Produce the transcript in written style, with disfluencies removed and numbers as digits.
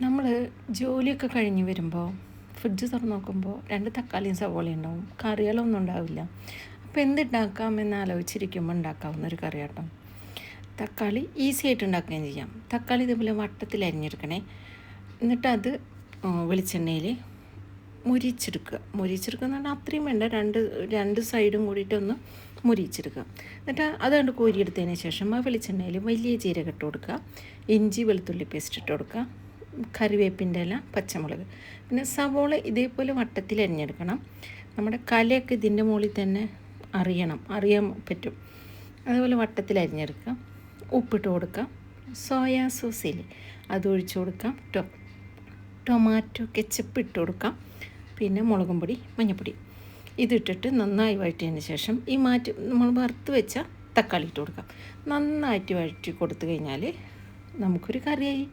നമ്മൾ ജോലിയൊക്കെ കഴിഞ്ഞ് വരുമ്പോൾ ഫ്രിഡ്ജ് തുറന്ന് നോക്കുമ്പോൾ 2 തക്കാളിയും സവോളയും ഉണ്ടാവും, കറികളൊന്നും ഉണ്ടാവില്ല. അപ്പോൾ എന്തുണ്ടാക്കാമെന്ന് ആലോചിച്ചിരിക്കുമ്പോൾ ഉണ്ടാക്കാവുന്നൊരു കറി കേട്ടോ. തക്കാളി ഈസി ആയിട്ട് ഉണ്ടാക്കുകയും ചെയ്യാം. തക്കാളി ഇതേപോലെ വട്ടത്തിൽ അരിഞ്ഞെടുക്കണേ. എന്നിട്ട് അത് വെളിച്ചെണ്ണയിൽ മുരിച്ചെടുക്കുക എന്ന് പറഞ്ഞാൽ അത്രയും വേണ്ട, രണ്ട് സൈഡും കൂടിയിട്ടൊന്ന് മുരിച്ചെടുക്കുക. എന്നിട്ട് അതുകൊണ്ട് കോരിയെടുത്തതിന് ശേഷം ആ വെളിച്ചെണ്ണയിൽ വലിയ ജീരകം ഇട്ട് കൊടുക്കുക, ഇഞ്ചി വെളുത്തുള്ളി പേസ്റ്റ് ഇട്ട് കൊടുക്കുക, കറിവേപ്പിൻ്റെ ഇല, പച്ചമുളക്, പിന്നെ സവോള ഇതേപോലെ വട്ടത്തിൽ അരിഞ്ഞെടുക്കണം. നമ്മുടെ കലയൊക്കെ ഇതിൻ്റെ മുകളിൽ തന്നെ അറിയാൻ പറ്റും. അതുപോലെ വട്ടത്തിൽ അരിഞ്ഞെടുക്കുക. ഉപ്പിട്ട് കൊടുക്കാം. സോയാ സോസിൽ അത് ഒഴിച്ച് കൊടുക്കാം. ടൊമാറ്റോ കെച്ചപ്പ് ഇട്ട് കൊടുക്കാം. പിന്നെ മുളകും പൊടി, മഞ്ഞൾപ്പൊടി ഇതിട്ടിട്ട് നന്നായി വഴറ്റിയതിന് ശേഷം നമ്മൾ വറുത്ത് വെച്ച തക്കാളി ഇട്ട് കൊടുക്കാം. നന്നായിട്ട് വഴറ്റി കൊടുത്തു കഴിഞ്ഞാൽ നമുക്കൊരു കറിയായി.